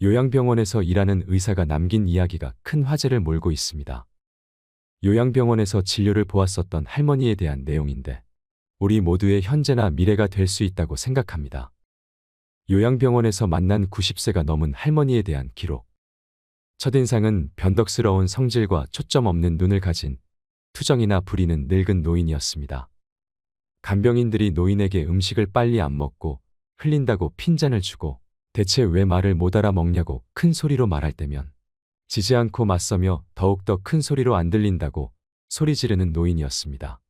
요양병원에서 일하는 의사가 남긴 이야기가 큰 화제를 몰고 있습니다. 요양병원에서 진료를 보았었던 할머니에 대한 내용인데 우리 모두의 현재나 미래가 될 수 있다고 생각합니다. 요양병원에서 만난 90세가 넘은 할머니에 대한 기록. 첫인상은 변덕스러운 성질과 초점 없는 눈을 가진 투정이나 부리는 늙은 노인이었습니다. 간병인들이 노인에게 음식을 빨리 안 먹고 흘린다고 핀잔을 주고 대체 왜 말을 못 알아먹냐고 큰 소리로 말할 때면 지지 않고 맞서며 더욱더 큰 소리로 안 들린다고 소리 지르는 노인이었습니다.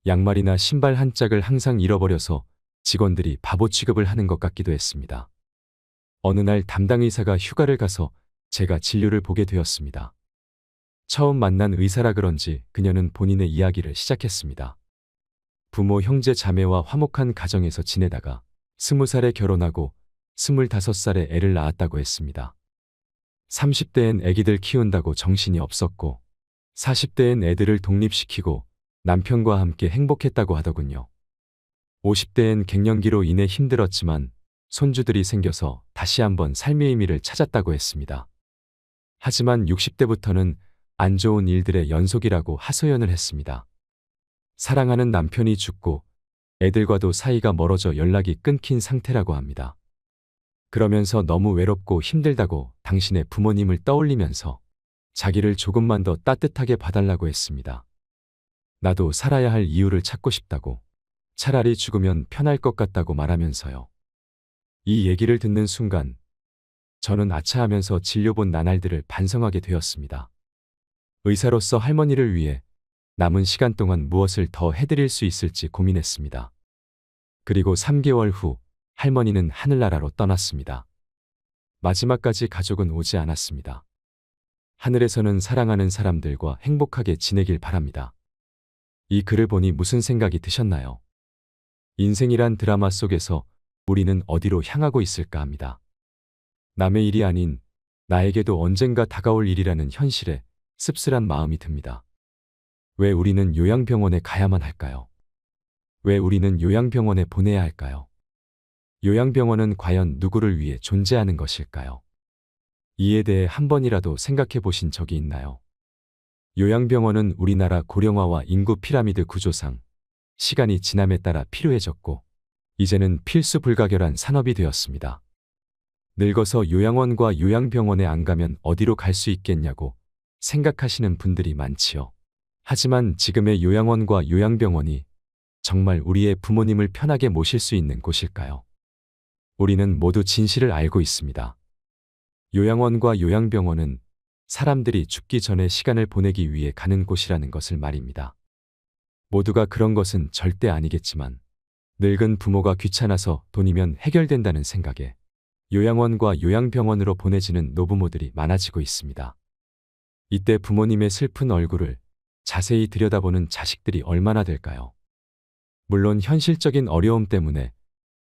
양말이나 신발 한 짝을 항상 잃어버려서 직원들이 바보 취급을 하는 것 같기도 했습니다. 어느 날 담당 의사가 휴가를 가서 제가 진료를 보게 되었습니다. 처음 만난 의사라 그런지 그녀는 본인의 이야기를 시작했습니다. 부모, 형제, 자매와 화목한 가정에서 지내다가 20살에 결혼하고 25살에 애를 낳았다고 했습니다. 30대엔 애기들 키운다고 정신이 없었고 40대엔 애들을 독립시키고 남편과 함께 행복했다고 하더군요. 50대엔 갱년기로 인해 힘들었지만 손주들이 생겨서 다시 한번 삶의 의미를 찾았다고 했습니다. 하지만 60대부터는 안 좋은 일들의 연속이라고 하소연을 했습니다. 사랑하는 남편이 죽고 애들과도 사이가 멀어져 연락이 끊긴 상태라고 합니다. 그러면서 너무 외롭고 힘들다고 당신의 부모님을 떠올리면서 자기를 조금만 더 따뜻하게 봐달라고 했습니다. 나도 살아야 할 이유를 찾고 싶다고, 차라리 죽으면 편할 것 같다고 말하면서요. 이 얘기를 듣는 순간 저는 아차하면서 진료본 나날들을 반성하게 되었습니다. 의사로서 할머니를 위해 남은 시간 동안 무엇을 더 해드릴 수 있을지 고민했습니다. 그리고 3개월 후 할머니는 하늘나라로 떠났습니다. 마지막까지 가족은 오지 않았습니다. 하늘에서는 사랑하는 사람들과 행복하게 지내길 바랍니다. 이 글을 보니 무슨 생각이 드셨나요? 인생이란 드라마 속에서 우리는 어디로 향하고 있을까 합니다. 남의 일이 아닌 나에게도 언젠가 다가올 일이라는 현실에 씁쓸한 마음이 듭니다. 왜 우리는 요양병원에 가야만 할까요? 왜 우리는 요양병원에 보내야 할까요? 요양병원은 과연 누구를 위해 존재하는 것일까요? 이에 대해 한 번이라도 생각해 보신 적이 있나요? 요양병원은 우리나라 고령화와 인구 피라미드 구조상 시간이 지남에 따라 필요해졌고 이제는 필수 불가결한 산업이 되었습니다. 늙어서 요양원과 요양병원에 안 가면 어디로 갈 수 있겠냐고 생각하시는 분들이 많지요. 하지만 지금의 요양원과 요양병원이 정말 우리의 부모님을 편하게 모실 수 있는 곳일까요? 우리는 모두 진실을 알고 있습니다. 요양원과 요양병원은 사람들이 죽기 전에 시간을 보내기 위해 가는 곳이라는 것을 말입니다. 모두가 그런 것은 절대 아니겠지만 늙은 부모가 귀찮아서 돈이면 해결된다는 생각에 요양원과 요양병원으로 보내지는 노부모들이 많아지고 있습니다. 이때 부모님의 슬픈 얼굴을 자세히 들여다보는 자식들이 얼마나 될까요? 물론 현실적인 어려움 때문에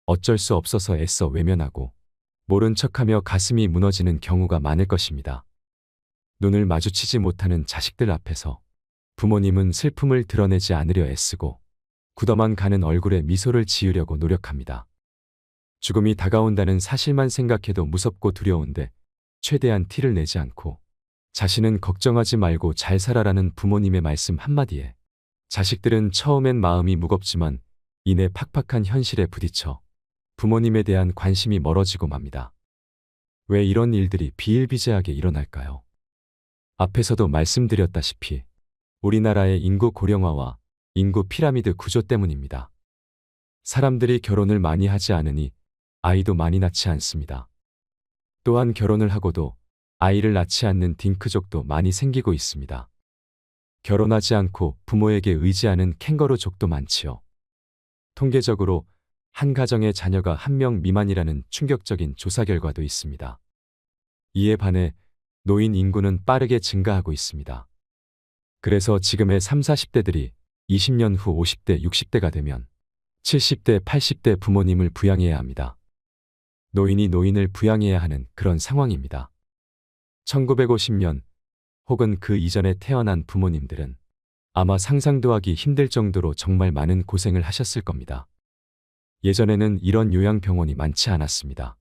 어쩔 수 없어서 애써 외면하고 모른 척하며 가슴이 무너지는 경우가 많을 것입니다. 눈을 마주치지 못하는 자식들 앞에서 부모님은 슬픔을 드러내지 않으려 애쓰고 굳어만 가는 얼굴에 미소를 지으려고 노력합니다. 죽음이 다가온다는 사실만 생각해도 무섭고 두려운데 최대한 티를 내지 않고 자신은 걱정하지 말고 잘 살아라는 부모님의 말씀 한마디에 자식들은 처음엔 마음이 무겁지만 이내 팍팍한 현실에 부딪혀 부모님에 대한 관심이 멀어지고 맙니다. 왜 이런 일들이 비일비재하게 일어날까요? 앞에서도 말씀드렸다시피 우리나라의 인구 고령화와 인구 피라미드 구조 때문입니다. 사람들이 결혼을 많이 하지 않으니 아이도 많이 낳지 않습니다. 또한 결혼을 하고도 아이를 낳지 않는 딩크족도 많이 생기고 있습니다. 결혼하지 않고 부모에게 의지하는 캥거루족도 많지요. 통계적으로 한 가정의 자녀가 1명 미만이라는 충격적인 조사 결과도 있습니다. 이에 반해 노인 인구는 빠르게 증가하고 있습니다. 그래서 지금의 30, 40대들이 20년 후 50대, 60대가 되면 70대, 80대 부모님을 부양해야 합니다. 노인이 노인을 부양해야 하는 그런 상황입니다. 1950년 혹은 그 이전에 태어난 부모님들은 아마 상상도 하기 힘들 정도로 정말 많은 고생을 하셨을 겁니다. 예전에는 이런 요양병원이 많지 않았습니다.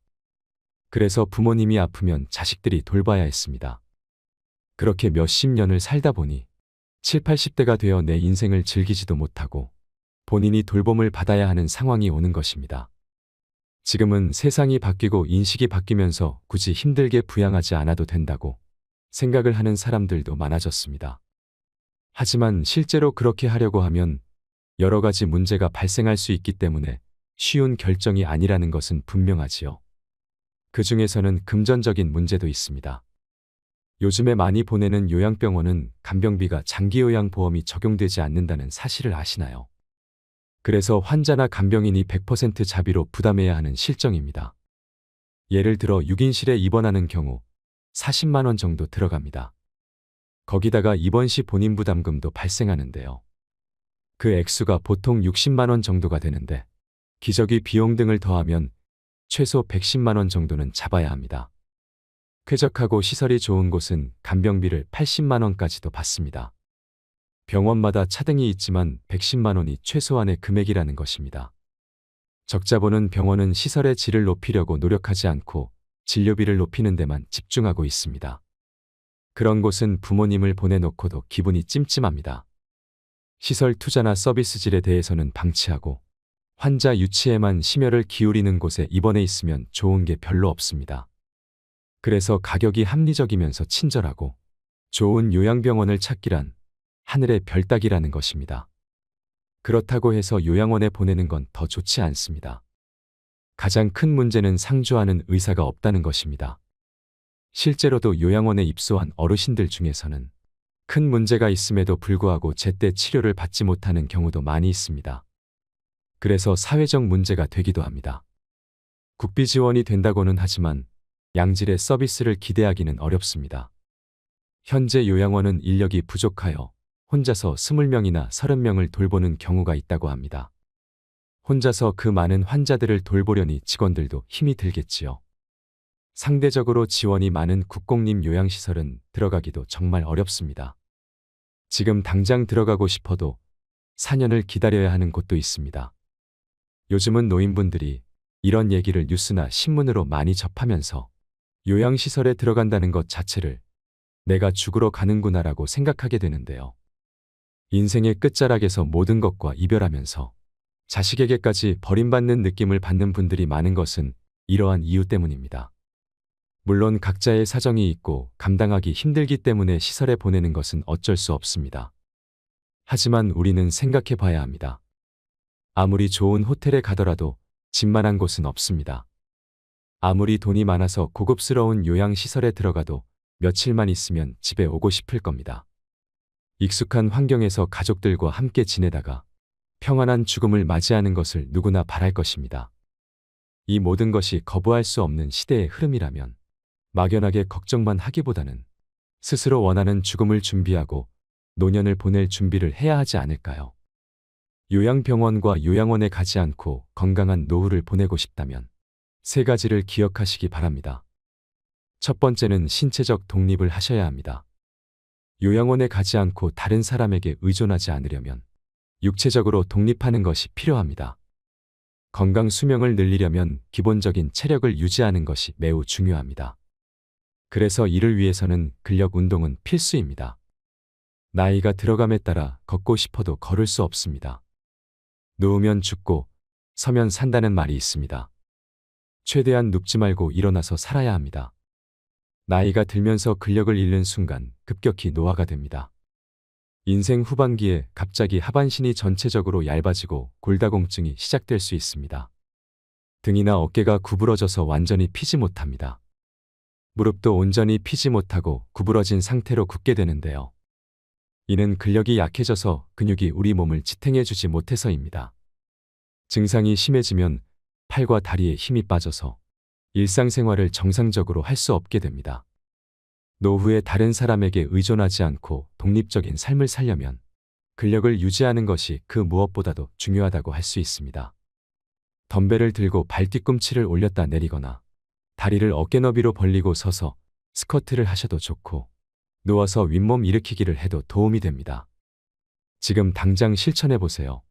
그래서 부모님이 아프면 자식들이 돌봐야 했습니다. 그렇게 몇십 년을 살다 보니 7, 80대가 되어 내 인생을 즐기지도 못하고 본인이 돌봄을 받아야 하는 상황이 오는 것입니다. 지금은 세상이 바뀌고 인식이 바뀌면서 굳이 힘들게 부양하지 않아도 된다고 생각을 하는 사람들도 많아졌습니다. 하지만 실제로 그렇게 하려고 하면 여러 가지 문제가 발생할 수 있기 때문에 쉬운 결정이 아니라는 것은 분명하지요. 그 중에서는 금전적인 문제도 있습니다. 요즘에 많이 보내는 요양병원은 간병비가 장기요양보험이 적용되지 않는다는 사실을 아시나요? 그래서 환자나 간병인이 100% 자비로 부담해야 하는 실정입니다. 예를 들어 6인실에 입원하는 경우 40만 원 정도 들어갑니다. 거기다가 입원 시 본인 부담금도 발생하는데요. 그 액수가 보통 60만 원 정도가 되는데 기저귀 비용 등을 더하면 최소 110만 원 정도는 잡아야 합니다. 쾌적하고 시설이 좋은 곳은 간병비를 80만 원까지도 받습니다. 병원마다 차등이 있지만 110만 원이 최소한의 금액이라는 것입니다. 적자보는 병원은 시설의 질을 높이려고 노력하지 않고 진료비를 높이는 데만 집중하고 있습니다. 그런 곳은 부모님을 보내놓고도 기분이 찜찜합니다. 시설 투자나 서비스 질에 대해서는 방치하고 환자 유치에만 심혈을 기울이는 곳에 입원해 있으면 좋은 게 별로 없습니다. 그래서 가격이 합리적이면서 친절하고 좋은 요양병원을 찾기란 하늘의 별 따기라는 것입니다. 그렇다고 해서 요양원에 보내는 건 더 좋지 않습니다. 가장 큰 문제는 상주하는 의사가 없다는 것입니다. 실제로도 요양원에 입소한 어르신들 중에서는 큰 문제가 있음에도 불구하고 제때 치료를 받지 못하는 경우도 많이 있습니다. 그래서 사회적 문제가 되기도 합니다. 국비 지원이 된다고는 하지만 양질의 서비스를 기대하기는 어렵습니다. 현재 요양원은 인력이 부족하여 혼자서 20명이나 30명을 돌보는 경우가 있다고 합니다. 혼자서 그 많은 환자들을 돌보려니 직원들도 힘이 들겠지요. 상대적으로 지원이 많은 국공립 요양시설은 들어가기도 정말 어렵습니다. 지금 당장 들어가고 싶어도 4년을 기다려야 하는 곳도 있습니다. 요즘은 노인분들이 이런 얘기를 뉴스나 신문으로 많이 접하면서 요양시설에 들어간다는 것 자체를 내가 죽으러 가는구나라고 생각하게 되는데요. 인생의 끝자락에서 모든 것과 이별하면서 자식에게까지 버림받는 느낌을 받는 분들이 많은 것은 이러한 이유 때문입니다. 물론 각자의 사정이 있고 감당하기 힘들기 때문에 시설에 보내는 것은 어쩔 수 없습니다. 하지만 우리는 생각해 봐야 합니다. 아무리 좋은 호텔에 가더라도 집만한 곳은 없습니다. 아무리 돈이 많아서 고급스러운 요양시설에 들어가도 며칠만 있으면 집에 오고 싶을 겁니다. 익숙한 환경에서 가족들과 함께 지내다가 평안한 죽음을 맞이하는 것을 누구나 바랄 것입니다. 이 모든 것이 거부할 수 없는 시대의 흐름이라면 막연하게 걱정만 하기보다는 스스로 원하는 죽음을 준비하고 노년을 보낼 준비를 해야 하지 않을까요? 요양병원과 요양원에 가지 않고 건강한 노후를 보내고 싶다면 3가지를 기억하시기 바랍니다. 첫 번째는 신체적 독립을 하셔야 합니다. 요양원에 가지 않고 다른 사람에게 의존하지 않으려면 육체적으로 독립하는 것이 필요합니다. 건강 수명을 늘리려면 기본적인 체력을 유지하는 것이 매우 중요합니다. 그래서 이를 위해서는 근력 운동은 필수입니다. 나이가 들어감에 따라 걷고 싶어도 걸을 수 없습니다. 누우면 죽고 서면 산다는 말이 있습니다. 최대한 눕지 말고 일어나서 살아야 합니다. 나이가 들면서 근력을 잃는 순간 급격히 노화가 됩니다. 인생 후반기에 갑자기 하반신이 전체적으로 얇아지고 골다공증이 시작될 수 있습니다. 등이나 어깨가 구부러져서 완전히 피지 못합니다. 무릎도 온전히 피지 못하고 구부러진 상태로 굳게 되는데요. 이는 근력이 약해져서 근육이 우리 몸을 지탱해주지 못해서입니다. 증상이 심해지면 팔과 다리에 힘이 빠져서 일상생활을 정상적으로 할 수 없게 됩니다. 노후에 다른 사람에게 의존하지 않고 독립적인 삶을 살려면 근력을 유지하는 것이 그 무엇보다도 중요하다고 할 수 있습니다. 덤벨을 들고 발 뒤꿈치를 올렸다 내리거나 다리를 어깨 너비로 벌리고 서서 스쿼트를 하셔도 좋고 누워서 윗몸 일으키기를 해도 도움이 됩니다. 지금 당장 실천해 보세요.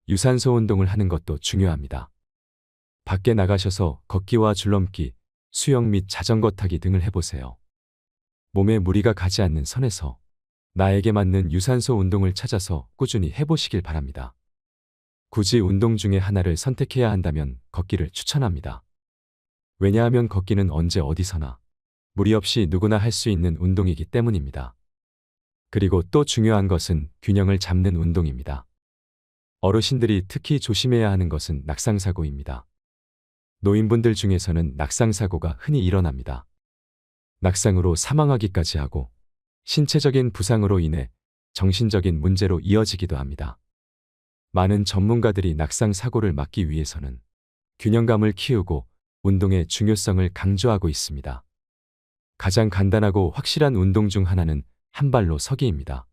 유산소 운동을 하는 것도 중요합니다. 밖에 나가셔서 걷기와 줄넘기, 수영 및 자전거 타기 등을 해보세요. 몸에 무리가 가지 않는 선에서 나에게 맞는 유산소 운동을 찾아서 꾸준히 해보시길 바랍니다. 굳이 운동 중에 하나를 선택해야 한다면 걷기를 추천합니다. 왜냐하면 걷기는 언제 어디서나 무리 없이 누구나 할 수 있는 운동이기 때문입니다. 그리고 또 중요한 것은 균형을 잡는 운동입니다. 어르신들이 특히 조심해야 하는 것은 낙상사고입니다. 노인분들 중에서는 낙상사고가 흔히 일어납니다. 낙상으로 사망하기까지 하고 신체적인 부상으로 인해 정신적인 문제로 이어지기도 합니다. 많은 전문가들이 낙상사고를 막기 위해서는 균형감을 키우고 운동의 중요성을 강조하고 있습니다. 가장 간단하고 확실한 운동 중 하나는 한 발로 서기입니다.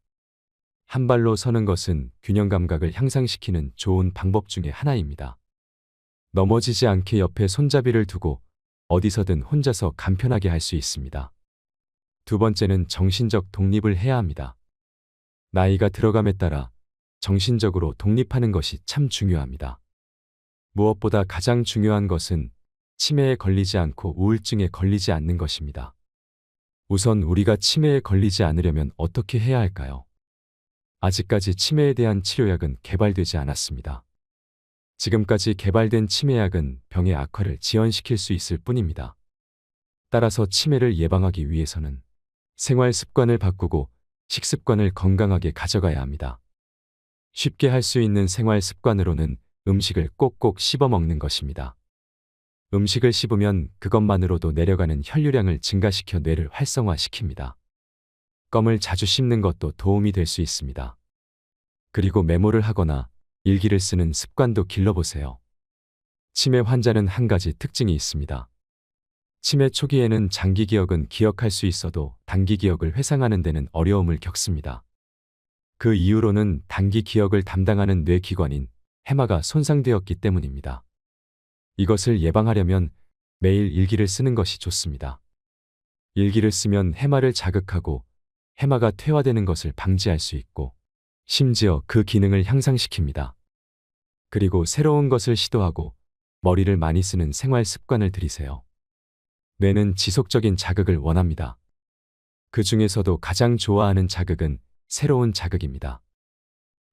한 발로 서는 것은 균형 감각을 향상시키는 좋은 방법 중에 하나입니다. 넘어지지 않게 옆에 손잡이를 두고 어디서든 혼자서 간편하게 할 수 있습니다. 두 번째는 정신적 독립을 해야 합니다. 나이가 들어감에 따라 정신적으로 독립하는 것이 참 중요합니다. 무엇보다 가장 중요한 것은 치매에 걸리지 않고 우울증에 걸리지 않는 것입니다. 우선 우리가 치매에 걸리지 않으려면 어떻게 해야 할까요? 아직까지 치매에 대한 치료약은 개발되지 않았습니다. 지금까지 개발된 치매약은 병의 악화를 지연시킬 수 있을 뿐입니다. 따라서 치매를 예방하기 위해서는 생활 습관을 바꾸고 식습관을 건강하게 가져가야 합니다. 쉽게 할 수 있는 생활 습관으로는 음식을 꼭꼭 씹어 먹는 것입니다. 음식을 씹으면 그것만으로도 내려가는 혈류량을 증가시켜 뇌를 활성화시킵니다. 껌을 자주 씹는 것도 도움이 될 수 있습니다. 그리고 메모를 하거나 일기를 쓰는 습관도 길러보세요. 치매 환자는 한 가지 특징이 있습니다. 치매 초기에는 장기 기억은 기억할 수 있어도 단기 기억을 회상하는 데는 어려움을 겪습니다. 그 이유로는 단기 기억을 담당하는 뇌기관인 해마가 손상되었기 때문입니다. 이것을 예방하려면 매일 일기를 쓰는 것이 좋습니다. 일기를 쓰면 해마를 자극하고 해마가 퇴화되는 것을 방지할 수 있고 심지어 그 기능을 향상시킵니다. 그리고 새로운 것을 시도하고 머리를 많이 쓰는 생활 습관을 들이세요. 뇌는 지속적인 자극을 원합니다. 그 중에서도 가장 좋아하는 자극은 새로운 자극입니다.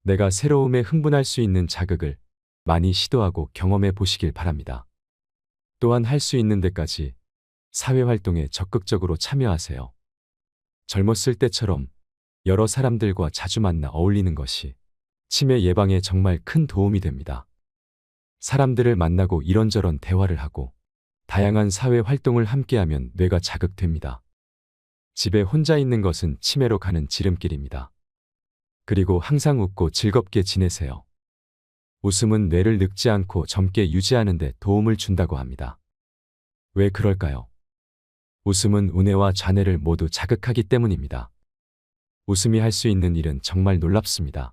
내가 새로움에 흥분할 수 있는 자극을 많이 시도하고 경험해 보시길 바랍니다. 또한 할 수 있는 데까지 사회활동에 적극적으로 참여하세요. 젊었을 때처럼 여러 사람들과 자주 만나 어울리는 것이 치매 예방에 정말 큰 도움이 됩니다. 사람들을 만나고 이런저런 대화를 하고 다양한 사회 활동을 함께하면 뇌가 자극됩니다. 집에 혼자 있는 것은 치매로 가는 지름길입니다. 그리고 항상 웃고 즐겁게 지내세요. 웃음은 뇌를 늙지 않고 젊게 유지하는 데 도움을 준다고 합니다. 왜 그럴까요? 웃음은 우뇌와 좌뇌를 모두 자극하기 때문입니다. 웃음이 할 수 있는 일은 정말 놀랍습니다.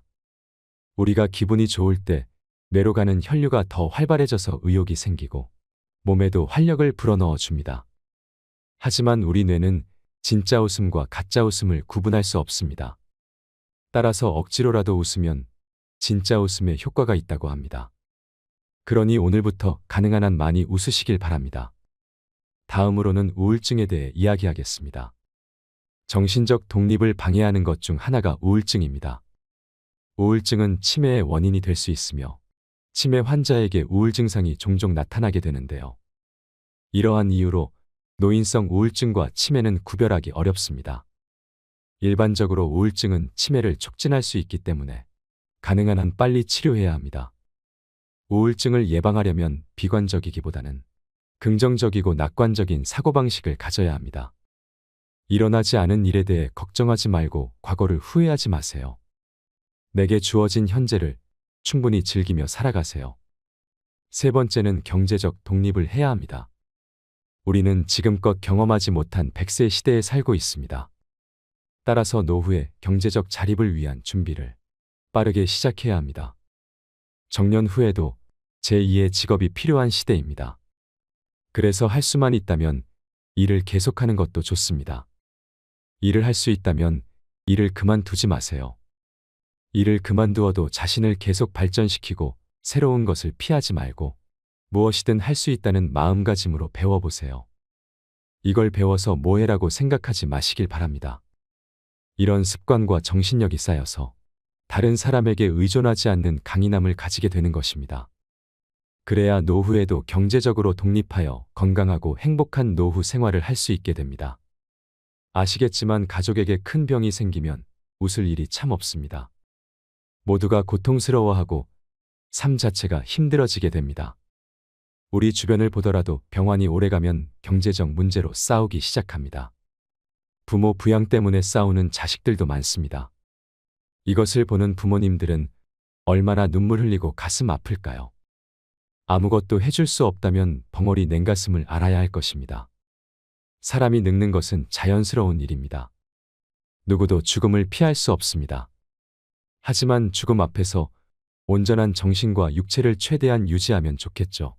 우리가 기분이 좋을 때 뇌로 가는 혈류가 더 활발해져서 의욕이 생기고 몸에도 활력을 불어넣어 줍니다. 하지만 우리 뇌는 진짜 웃음과 가짜 웃음을 구분할 수 없습니다. 따라서 억지로라도 웃으면 진짜 웃음에 효과가 있다고 합니다. 그러니 오늘부터 가능한 한 많이 웃으시길 바랍니다. 다음으로는 우울증에 대해 이야기하겠습니다. 정신적 독립을 방해하는 것 중 하나가 우울증입니다. 우울증은 치매의 원인이 될 수 있으며 치매 환자에게 우울 증상이 종종 나타나게 되는데요. 이러한 이유로 노인성 우울증과 치매는 구별하기 어렵습니다. 일반적으로 우울증은 치매를 촉진할 수 있기 때문에 가능한 한 빨리 치료해야 합니다. 우울증을 예방하려면 비관적이기보다는 긍정적이고 낙관적인 사고방식을 가져야 합니다. 일어나지 않은 일에 대해 걱정하지 말고 과거를 후회하지 마세요. 내게 주어진 현재를 충분히 즐기며 살아가세요. 세 번째는 경제적 독립을 해야 합니다. 우리는 지금껏 경험하지 못한 100세 시대에 살고 있습니다. 따라서 노후에 경제적 자립을 위한 준비를 빠르게 시작해야 합니다. 정년 후에도 제2의 직업이 필요한 시대입니다. 그래서 할 수만 있다면 일을 계속하는 것도 좋습니다. 일을 할 수 있다면 일을 그만두지 마세요. 일을 그만두어도 자신을 계속 발전시키고 새로운 것을 피하지 말고 무엇이든 할 수 있다는 마음가짐으로 배워보세요. 이걸 배워서 뭐해라고 생각하지 마시길 바랍니다. 이런 습관과 정신력이 쌓여서 다른 사람에게 의존하지 않는 강인함을 가지게 되는 것입니다. 그래야 노후에도 경제적으로 독립하여 건강하고 행복한 노후 생활을 할 수 있게 됩니다. 아시겠지만 가족에게 큰 병이 생기면 웃을 일이 참 없습니다. 모두가 고통스러워하고 삶 자체가 힘들어지게 됩니다. 우리 주변을 보더라도 병환이 오래가면 경제적 문제로 싸우기 시작합니다. 부모 부양 때문에 싸우는 자식들도 많습니다. 이것을 보는 부모님들은 얼마나 눈물 흘리고 가슴 아플까요? 아무것도 해줄 수 없다면 벙어리 냉가슴을 알아야 할 것입니다. 사람이 늙는 것은 자연스러운 일입니다. 누구도 죽음을 피할 수 없습니다. 하지만 죽음 앞에서 온전한 정신과 육체를 최대한 유지하면 좋겠죠.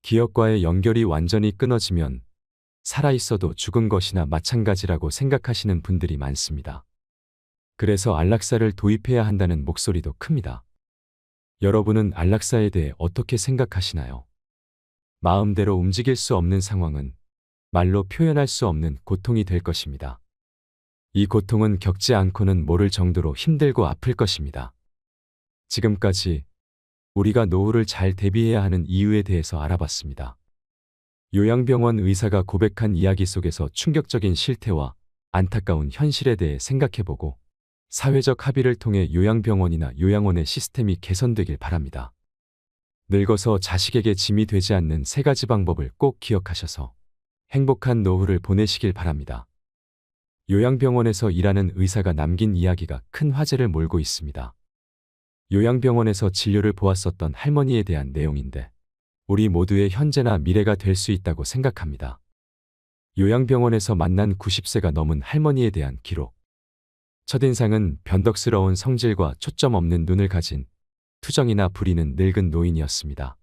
기억과의 연결이 완전히 끊어지면 살아있어도 죽은 것이나 마찬가지라고 생각하시는 분들이 많습니다. 그래서 안락사를 도입해야 한다는 목소리도 큽니다. 여러분은 안락사에 대해 어떻게 생각하시나요? 마음대로 움직일 수 없는 상황은 말로 표현할 수 없는 고통이 될 것입니다. 이 고통은 겪지 않고는 모를 정도로 힘들고 아플 것입니다. 지금까지 우리가 노후를 잘 대비해야 하는 이유에 대해서 알아봤습니다. 요양병원 의사가 고백한 이야기 속에서 충격적인 실태와 안타까운 현실에 대해 생각해보고 사회적 합의를 통해 요양병원이나 요양원의 시스템이 개선되길 바랍니다. 늙어서 자식에게 짐이 되지 않는 3가지 방법을 꼭 기억하셔서 행복한 노후를 보내시길 바랍니다. 요양병원에서 일하는 의사가 남긴 이야기가 큰 화제를 몰고 있습니다. 요양병원에서 진료를 보았었던 할머니에 대한 내용인데 우리 모두의 현재나 미래가 될 수 있다고 생각합니다. 요양병원에서 만난 90세가 넘은 할머니에 대한 기록. 첫인상은 변덕스러운 성질과 초점 없는 눈을 가진 투정이나 부리는 늙은 노인이었습니다.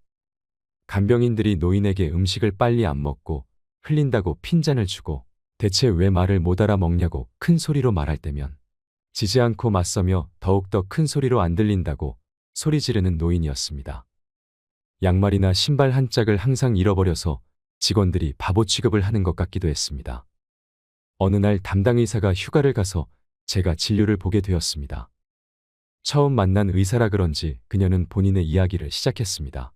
간병인들이 노인에게 음식을 빨리 안 먹고 흘린다고 핀잔을 주고 대체 왜 말을 못 알아먹냐고 큰 소리로 말할 때면 지지 않고 맞서며 더욱더 큰 소리로 안 들린다고 소리 지르는 노인이었습니다. 양말이나 신발 한 짝을 항상 잃어버려서 직원들이 바보 취급을 하는 것 같기도 했습니다. 어느 날 담당 의사가 휴가를 가서 제가 진료를 보게 되었습니다. 처음 만난 의사라 그런지 그녀는 본인의 이야기를 시작했습니다.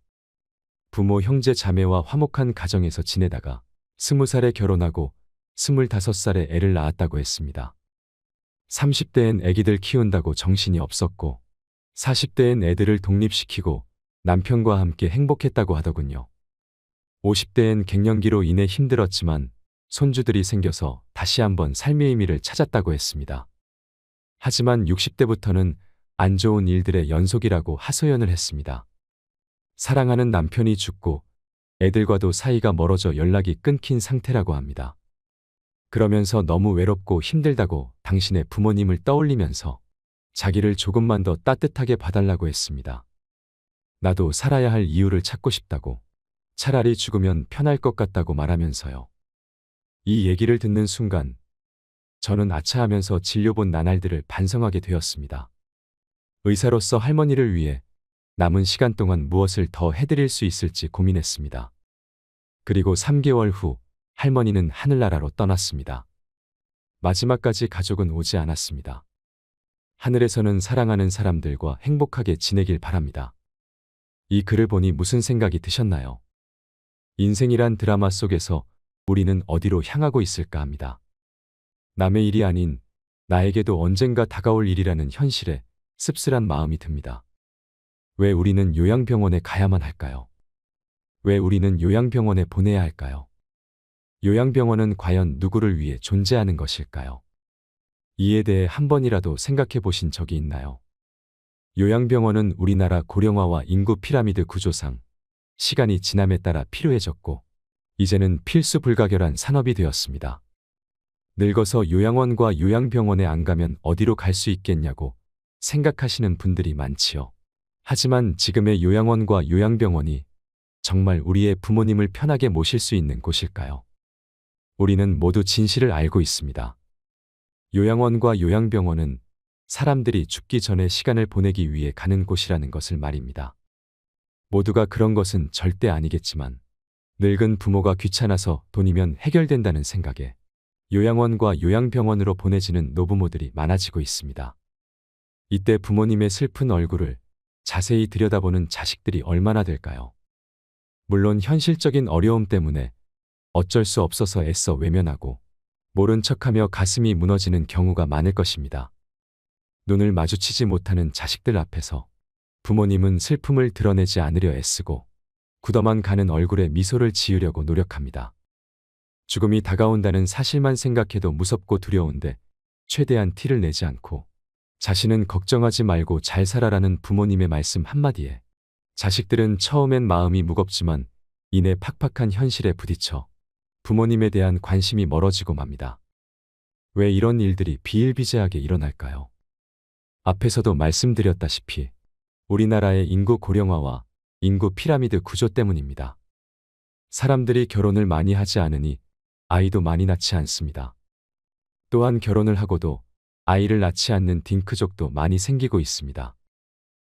부모, 형제, 자매와 화목한 가정에서 지내다가 20살에 결혼하고 25살에 애를 낳았다고 했습니다. 30대엔 애기들 키운다고 정신이 없었고 40대엔 애들을 독립시키고 남편과 함께 행복했다고 하더군요. 50대엔 갱년기로 인해 힘들었지만 손주들이 생겨서 다시 한번 삶의 의미를 찾았다고 했습니다. 하지만 60대부터는 안 좋은 일들의 연속이라고 하소연을 했습니다. 사랑하는 남편이 죽고 애들과도 사이가 멀어져 연락이 끊긴 상태라고 합니다. 그러면서 너무 외롭고 힘들다고 당신의 부모님을 떠올리면서 자기를 조금만 더 따뜻하게 봐달라고 했습니다. 나도 살아야 할 이유를 찾고 싶다고, 차라리 죽으면 편할 것 같다고 말하면서요. 이 얘기를 듣는 순간 저는 아차하면서 진료본 나날들을 반성하게 되었습니다. 의사로서 할머니를 위해 남은 시간 동안 무엇을 더 해드릴 수 있을지 고민했습니다. 그리고 3개월 후 할머니는 하늘나라로 떠났습니다. 마지막까지 가족은 오지 않았습니다. 하늘에서는 사랑하는 사람들과 행복하게 지내길 바랍니다. 이 글을 보니 무슨 생각이 드셨나요? 인생이란 드라마 속에서 우리는 어디로 향하고 있을까 합니다. 남의 일이 아닌 나에게도 언젠가 다가올 일이라는 현실에 씁쓸한 마음이 듭니다. 왜 우리는 요양병원에 가야만 할까요? 왜 우리는 요양병원에 보내야 할까요? 요양병원은 과연 누구를 위해 존재하는 것일까요? 이에 대해 한 번이라도 생각해 보신 적이 있나요? 요양병원은 우리나라 고령화와 인구 피라미드 구조상 시간이 지남에 따라 필요해졌고 이제는 필수 불가결한 산업이 되었습니다. 늙어서 요양원과 요양병원에 안 가면 어디로 갈 수 있겠냐고 생각하시는 분들이 많지요. 하지만 지금의 요양원과 요양병원이 정말 우리의 부모님을 편하게 모실 수 있는 곳일까요? 우리는 모두 진실을 알고 있습니다. 요양원과 요양병원은 사람들이 죽기 전에 시간을 보내기 위해 가는 곳이라는 것을 말입니다. 모두가 그런 것은 절대 아니겠지만 늙은 부모가 귀찮아서 돈이면 해결된다는 생각에 요양원과 요양병원으로 보내지는 노부모들이 많아지고 있습니다. 이때 부모님의 슬픈 얼굴을 자세히 들여다보는 자식들이 얼마나 될까요? 물론 현실적인 어려움 때문에 어쩔 수 없어서 애써 외면하고 모른 척하며 가슴이 무너지는 경우가 많을 것입니다. 눈을 마주치지 못하는 자식들 앞에서 부모님은 슬픔을 드러내지 않으려 애쓰고 굳어만 가는 얼굴에 미소를 지으려고 노력합니다. 죽음이 다가온다는 사실만 생각해도 무섭고 두려운데 최대한 티를 내지 않고 자신은 걱정하지 말고 잘 살아라는 부모님의 말씀 한마디에 자식들은 처음엔 마음이 무겁지만 이내 팍팍한 현실에 부딪혀 부모님에 대한 관심이 멀어지고 맙니다. 왜 이런 일들이 비일비재하게 일어날까요? 앞에서도 말씀드렸다시피 우리나라의 인구 고령화와 인구 피라미드 구조 때문입니다. 사람들이 결혼을 많이 하지 않으니 아이도 많이 낳지 않습니다. 또한 결혼을 하고도 아이를 낳지 않는 딩크족도 많이 생기고 있습니다.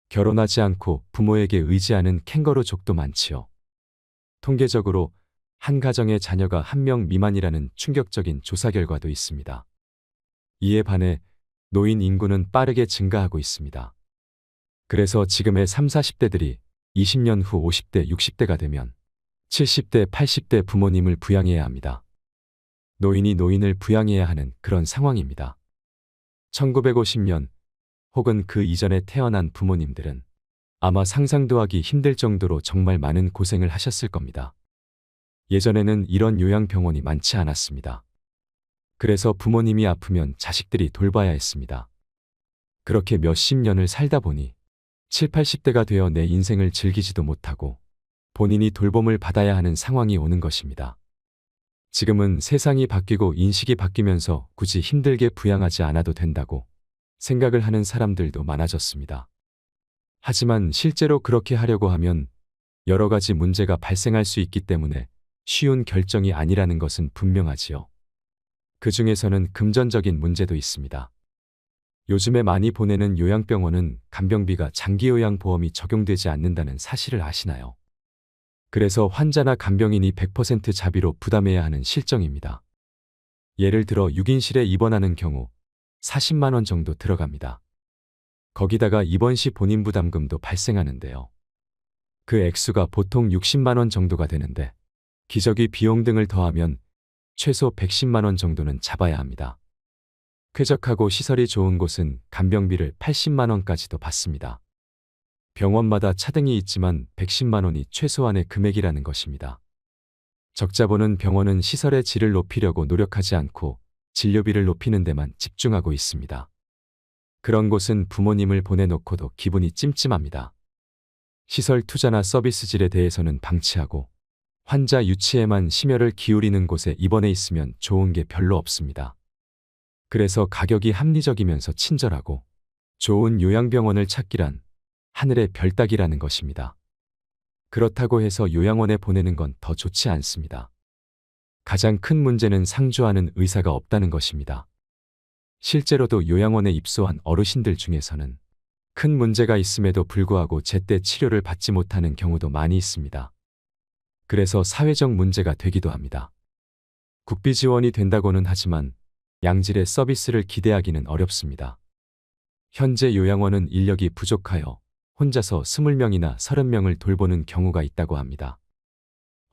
결혼하지 않고 부모에게 의지하는 캥거루족도 많지요. 통계적으로 한 가정의 자녀가 1명 미만이라는 충격적인 조사 결과도 있습니다. 이에 반해 노인 인구는 빠르게 증가하고 있습니다. 그래서 지금의 30, 40대들이 20년 후 50대, 60대가 되면 70대, 80대 부모님을 부양해야 합니다. 노인이 노인을 부양해야 하는 그런 상황입니다. 1950년 혹은 그 이전에 태어난 부모님들은 아마 상상도 하기 힘들 정도로 정말 많은 고생을 하셨을 겁니다. 예전에는 이런 요양병원이 많지 않았습니다. 그래서 부모님이 아프면 자식들이 돌봐야 했습니다. 그렇게 몇십 년을 살다 보니 7, 80대가 되어 내 인생을 즐기지도 못하고 본인이 돌봄을 받아야 하는 상황이 오는 것입니다. 지금은 세상이 바뀌고 인식이 바뀌면서 굳이 힘들게 부양하지 않아도 된다고 생각을 하는 사람들도 많아졌습니다. 하지만 실제로 그렇게 하려고 하면 여러 가지 문제가 발생할 수 있기 때문에 쉬운 결정이 아니라는 것은 분명하지요. 그 중에서는 금전적인 문제도 있습니다. 요즘에 많이 보내는 요양병원은 간병비가 장기요양보험이 적용되지 않는다는 사실을 아시나요? 그래서 환자나 간병인이 100% 자비로 부담해야 하는 실정입니다. 예를 들어 6인실에 입원하는 경우 40만 원 정도 들어갑니다. 거기다가 입원 시 본인 부담금도 발생하는데요. 그 액수가 보통 60만 원 정도가 되는데 기저귀 비용 등을 더하면 최소 110만 원 정도는 잡아야 합니다. 쾌적하고 시설이 좋은 곳은 간병비를 80만 원까지도 받습니다. 병원마다 차등이 있지만 110만 원이 최소한의 금액이라는 것입니다. 적자 보는 병원은 시설의 질을 높이려고 노력하지 않고 진료비를 높이는 데만 집중하고 있습니다. 그런 곳은 부모님을 보내놓고도 기분이 찜찜합니다. 시설 투자나 서비스 질에 대해서는 방치하고 환자 유치에만 심혈을 기울이는 곳에 입원해 있으면 좋은 게 별로 없습니다. 그래서 가격이 합리적이면서 친절하고 좋은 요양병원을 찾기란 하늘의 별 따기라는 것입니다. 그렇다고 해서 요양원에 보내는 건 더 좋지 않습니다. 가장 큰 문제는 상주하는 의사가 없다는 것입니다. 실제로도 요양원에 입소한 어르신들 중에서는 큰 문제가 있음에도 불구하고 제때 치료를 받지 못하는 경우도 많이 있습니다. 그래서 사회적 문제가 되기도 합니다. 국비 지원이 된다고는 하지만 양질의 서비스를 기대하기는 어렵습니다. 현재 요양원은 인력이 부족하여 혼자서 20명이나 30명을 돌보는 경우가 있다고 합니다.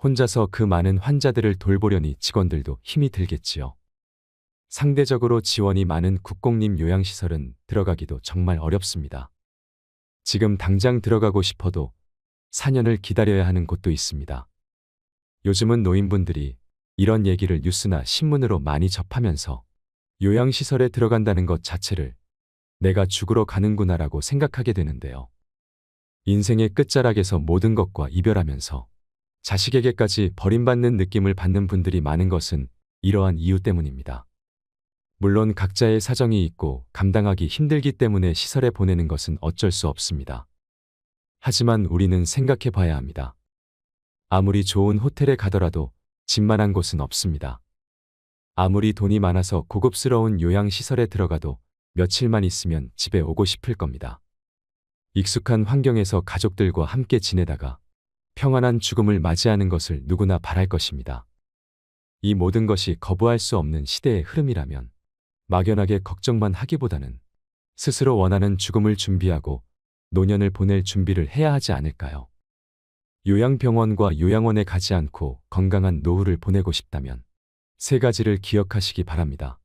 혼자서 그 많은 환자들을 돌보려니 직원들도 힘이 들겠지요. 상대적으로 지원이 많은 국공립 요양시설은 들어가기도 정말 어렵습니다. 지금 당장 들어가고 싶어도 4년을 기다려야 하는 곳도 있습니다. 요즘은 노인분들이 이런 얘기를 뉴스나 신문으로 많이 접하면서 요양시설에 들어간다는 것 자체를 내가 죽으러 가는구나라고 생각하게 되는데요. 인생의 끝자락에서 모든 것과 이별하면서 자식에게까지 버림받는 느낌을 받는 분들이 많은 것은 이러한 이유 때문입니다. 물론 각자의 사정이 있고 감당하기 힘들기 때문에 시설에 보내는 것은 어쩔 수 없습니다. 하지만 우리는 생각해 봐야 합니다. 아무리 좋은 호텔에 가더라도 집만한 곳은 없습니다. 아무리 돈이 많아서 고급스러운 요양시설에 들어가도 며칠만 있으면 집에 오고 싶을 겁니다. 익숙한 환경에서 가족들과 함께 지내다가 평안한 죽음을 맞이하는 것을 누구나 바랄 것입니다. 이 모든 것이 거부할 수 없는 시대의 흐름이라면 막연하게 걱정만 하기보다는 스스로 원하는 죽음을 준비하고 노년을 보낼 준비를 해야 하지 않을까요? 요양병원과 요양원에 가지 않고 건강한 노후를 보내고 싶다면 세 가지를 기억하시기 바랍니다.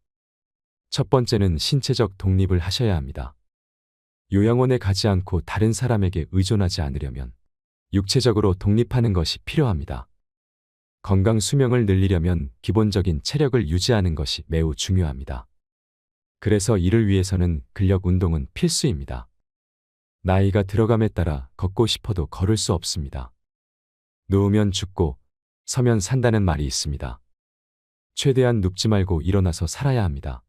첫 번째는 신체적 독립을 하셔야 합니다. 요양원에 가지 않고 다른 사람에게 의존하지 않으려면 육체적으로 독립하는 것이 필요합니다. 건강 수명을 늘리려면 기본적인 체력을 유지하는 것이 매우 중요합니다. 그래서 이를 위해서는 근력 운동은 필수입니다. 나이가 들어감에 따라 걷고 싶어도 걸을 수 없습니다. 누우면 죽고 서면 산다는 말이 있습니다. 최대한 눕지 말고 일어나서 살아야 합니다.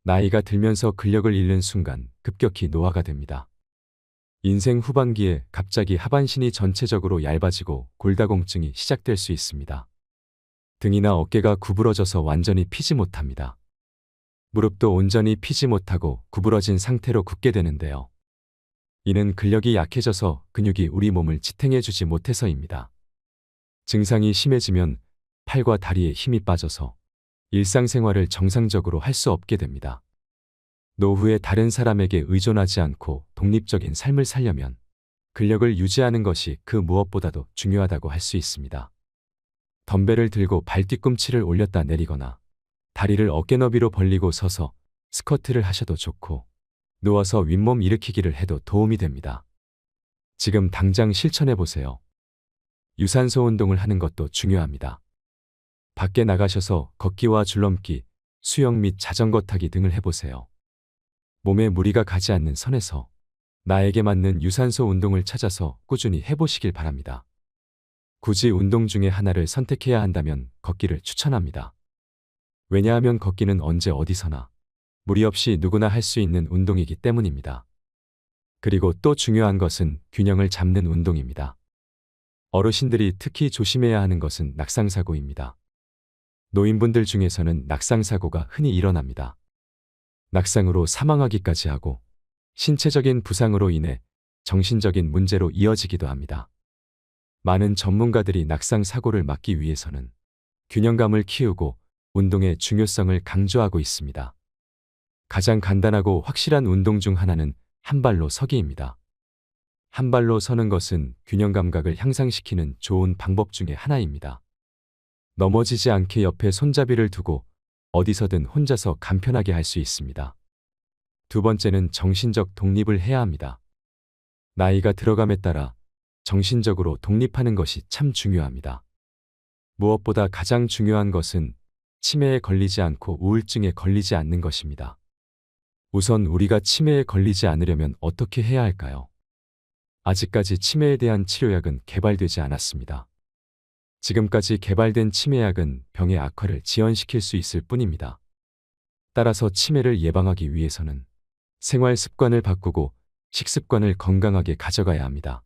나이가 들면서 근력을 잃는 순간 급격히 노화가 됩니다. 인생 후반기에 갑자기 하반신이 전체적으로 얇아지고 골다공증이 시작될 수 있습니다. 등이나 어깨가 구부러져서 완전히 피지 못합니다. 무릎도 온전히 피지 못하고 구부러진 상태로 굳게 되는데요. 이는 근력이 약해져서 근육이 우리 몸을 지탱해주지 못해서입니다. 증상이 심해지면 팔과 다리에 힘이 빠져서 일상생활을 정상적으로 할 수 없게 됩니다. 노후에 다른 사람에게 의존하지 않고 독립적인 삶을 살려면 근력을 유지하는 것이 그 무엇보다도 중요하다고 할 수 있습니다. 덤벨을 들고 발 뒤꿈치를 올렸다 내리거나 다리를 어깨 너비로 벌리고 서서 스쿼트를 하셔도 좋고 누워서 윗몸 일으키기를 해도 도움이 됩니다. 지금 당장 실천해 보세요. 유산소 운동을 하는 것도 중요합니다. 밖에 나가셔서 걷기와 줄넘기, 수영 및 자전거 타기 등을 해보세요. 몸에 무리가 가지 않는 선에서 나에게 맞는 유산소 운동을 찾아서 꾸준히 해보시길 바랍니다. 굳이 운동 중에 하나를 선택해야 한다면 걷기를 추천합니다. 왜냐하면 걷기는 언제 어디서나 무리 없이 누구나 할 수 있는 운동이기 때문입니다. 그리고 또 중요한 것은 균형을 잡는 운동입니다. 어르신들이 특히 조심해야 하는 것은 낙상사고입니다. 노인분들 중에서는 낙상사고가 흔히 일어납니다. 낙상으로 사망하기까지 하고 신체적인 부상으로 인해 정신적인 문제로 이어지기도 합니다. 많은 전문가들이 낙상사고를 막기 위해서는 균형감을 키우고 운동의 중요성을 강조하고 있습니다. 가장 간단하고 확실한 운동 중 하나는 한 발로 서기입니다. 한 발로 서는 것은 균형 감각을 향상시키는 좋은 방법 중에 하나입니다. 넘어지지 않게 옆에 손잡이를 두고 어디서든 혼자서 간편하게 할 수 있습니다. 두 번째는 정신적 독립을 해야 합니다. 나이가 들어감에 따라 정신적으로 독립하는 것이 참 중요합니다. 무엇보다 가장 중요한 것은 치매에 걸리지 않고 우울증에 걸리지 않는 것입니다. 우선 우리가 치매에 걸리지 않으려면 어떻게 해야 할까요? 아직까지 치매에 대한 치료약은 개발되지 않았습니다. 지금까지 개발된 치매약은 병의 악화를 지연시킬 수 있을 뿐입니다. 따라서 치매를 예방하기 위해서는 생활 습관을 바꾸고 식습관을 건강하게 가져가야 합니다.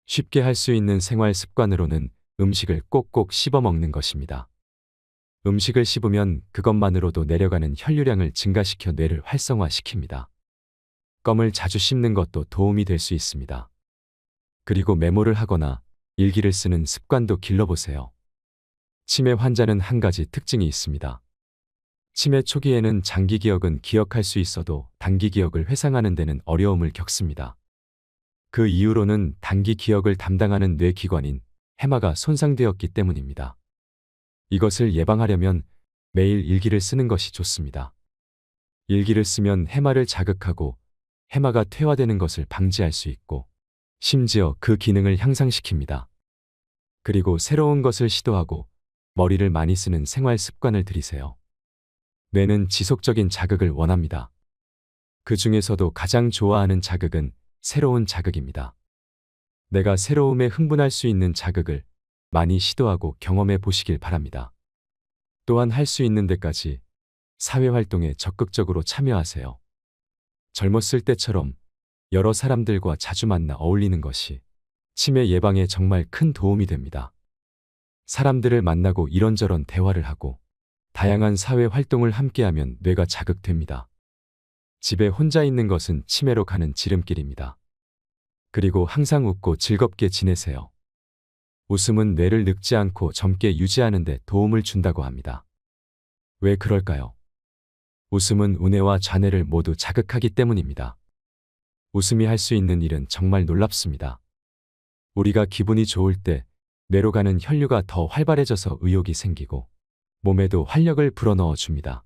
쉽게 할 수 있는 생활 습관으로는 음식을 꼭꼭 씹어 먹는 것입니다. 음식을 씹으면 그것만으로도 내려가는 혈류량을 증가시켜 뇌를 활성화시킵니다. 껌을 자주 씹는 것도 도움이 될 수 있습니다. 그리고 메모를 하거나 일기를 쓰는 습관도 길러보세요. 치매 환자는 한 가지 특징이 있습니다. 치매 초기에는 장기 기억은 기억할 수 있어도 단기 기억을 회상하는 데는 어려움을 겪습니다. 그 이유로는 단기 기억을 담당하는 뇌기관인 해마가 손상되었기 때문입니다. 이것을 예방하려면 매일 일기를 쓰는 것이 좋습니다. 일기를 쓰면 해마를 자극하고 해마가 퇴화되는 것을 방지할 수 있고 심지어 그 기능을 향상시킵니다. 그리고 새로운 것을 시도하고 머리를 많이 쓰는 생활 습관을 들이세요. 뇌는 지속적인 자극을 원합니다. 그 중에서도 가장 좋아하는 자극은 새로운 자극입니다. 내가 새로움에 흥분할 수 있는 자극을 많이 시도하고 경험해 보시길 바랍니다. 또한 할 수 있는 데까지 사회활동에 적극적으로 참여하세요. 젊었을 때처럼 여러 사람들과 자주 만나 어울리는 것이 치매 예방에 정말 큰 도움이 됩니다. 사람들을 만나고 이런저런 대화를 하고 다양한 사회 활동을 함께하면 뇌가 자극됩니다. 집에 혼자 있는 것은 치매로 가는 지름길입니다. 그리고 항상 웃고 즐겁게 지내세요. 웃음은 뇌를 늙지 않고 젊게 유지하는 데 도움을 준다고 합니다. 왜 그럴까요? 웃음은 우뇌와 좌뇌를 모두 자극하기 때문입니다. 웃음이 할 수 있는 일은 정말 놀랍습니다. 우리가 기분이 좋을 때 뇌로 가는 혈류가 더 활발해져서 의욕이 생기고 몸에도 활력을 불어넣어 줍니다.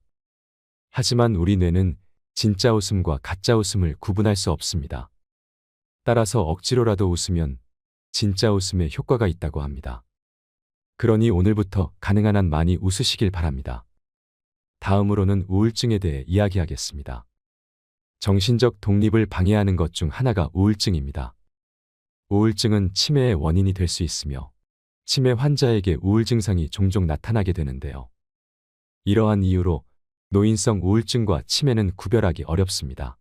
하지만 우리 뇌는 진짜 웃음과 가짜 웃음을 구분할 수 없습니다. 따라서 억지로라도 웃으면 진짜 웃음에 효과가 있다고 합니다. 그러니 오늘부터 가능한 한 많이 웃으시길 바랍니다. 다음으로는 우울증에 대해 이야기하겠습니다. 정신적 독립을 방해하는 것 중 하나가 우울증입니다. 우울증은 치매의 원인이 될 수 있으며 치매 환자에게 우울 증상이 종종 나타나게 되는데요. 이러한 이유로 노인성 우울증과 치매는 구별하기 어렵습니다.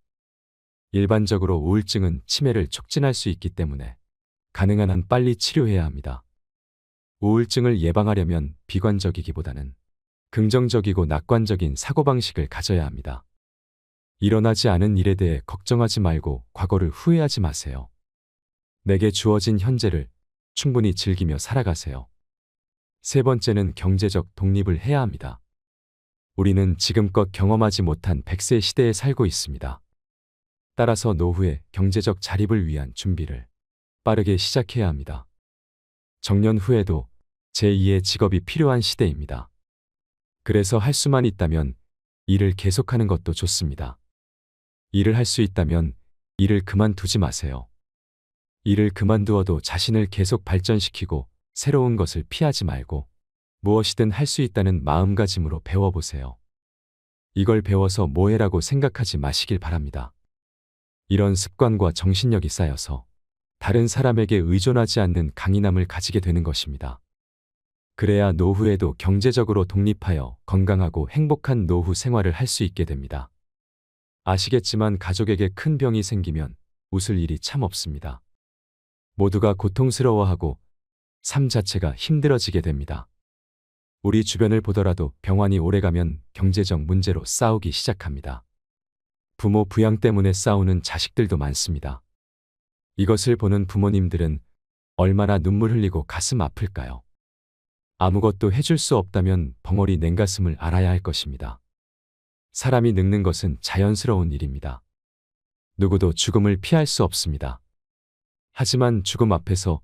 일반적으로 우울증은 치매를 촉진할 수 있기 때문에 가능한 한 빨리 치료해야 합니다. 우울증을 예방하려면 비관적이기보다는 긍정적이고 낙관적인 사고방식을 가져야 합니다. 일어나지 않은 일에 대해 걱정하지 말고 과거를 후회하지 마세요. 내게 주어진 현재를 충분히 즐기며 살아가세요. 세 번째는 경제적 독립을 해야 합니다. 우리는 지금껏 경험하지 못한 100세 시대에 살고 있습니다. 따라서 노후의 경제적 자립을 위한 준비를 빠르게 시작해야 합니다. 정년 후에도 제2의 직업이 필요한 시대입니다. 그래서 할 수만 있다면 일을 계속하는 것도 좋습니다. 일을 할 수 있다면 일을 그만두지 마세요. 일을 그만두어도 자신을 계속 발전시키고 새로운 것을 피하지 말고 무엇이든 할 수 있다는 마음가짐으로 배워보세요. 이걸 배워서 뭐해라고 생각하지 마시길 바랍니다. 이런 습관과 정신력이 쌓여서 다른 사람에게 의존하지 않는 강인함을 가지게 되는 것입니다. 그래야 노후에도 경제적으로 독립하여 건강하고 행복한 노후 생활을 할 수 있게 됩니다. 아시겠지만 가족에게 큰 병이 생기면 웃을 일이 참 없습니다. 모두가 고통스러워하고 삶 자체가 힘들어지게 됩니다. 우리 주변을 보더라도 병환이 오래가면 경제적 문제로 싸우기 시작합니다. 부모 부양 때문에 싸우는 자식들도 많습니다. 이것을 보는 부모님들은 얼마나 눈물 흘리고 가슴 아플까요? 아무것도 해줄 수 없다면 벙어리 냉가슴을 알아야 할 것입니다. 사람이 늙는 것은 자연스러운 일입니다. 누구도 죽음을 피할 수 없습니다. 하지만 죽음 앞에서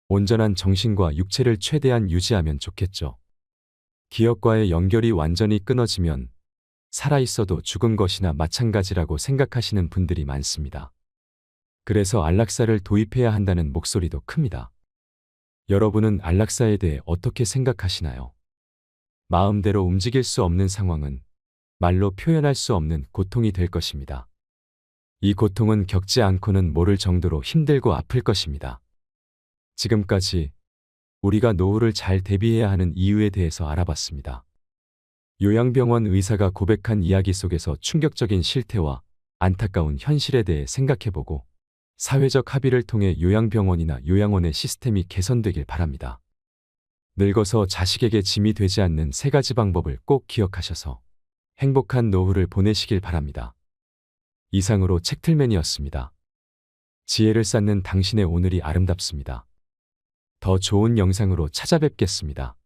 온전한 정신과 육체를 최대한 유지하면 좋겠죠. 기억과의 연결이 완전히 끊어지면 살아있어도 죽은 것이나 마찬가지라고 생각하시는 분들이 많습니다. 그래서 안락사를 도입해야 한다는 목소리도 큽니다. 여러분은 안락사에 대해 어떻게 생각하시나요? 마음대로 움직일 수 없는 상황은 말로 표현할 수 없는 고통이 될 것입니다. 이 고통은 겪지 않고는 모를 정도로 힘들고 아플 것입니다. 지금까지 우리가 노후를 잘 대비해야 하는 이유에 대해서 알아봤습니다. 요양병원 의사가 고백한 이야기 속에서 충격적인 실태와 안타까운 현실에 대해 생각해보고 사회적 합의를 통해 요양병원이나 요양원의 시스템이 개선되길 바랍니다. 늙어서 자식에게 짐이 되지 않는 세 가지 방법을 꼭 기억하셔서 행복한 노후를 보내시길 바랍니다. 이상으로 책틀맨이었습니다. 지혜를 쌓는 당신의 오늘이 아름답습니다. 더 좋은 영상으로 찾아뵙겠습니다.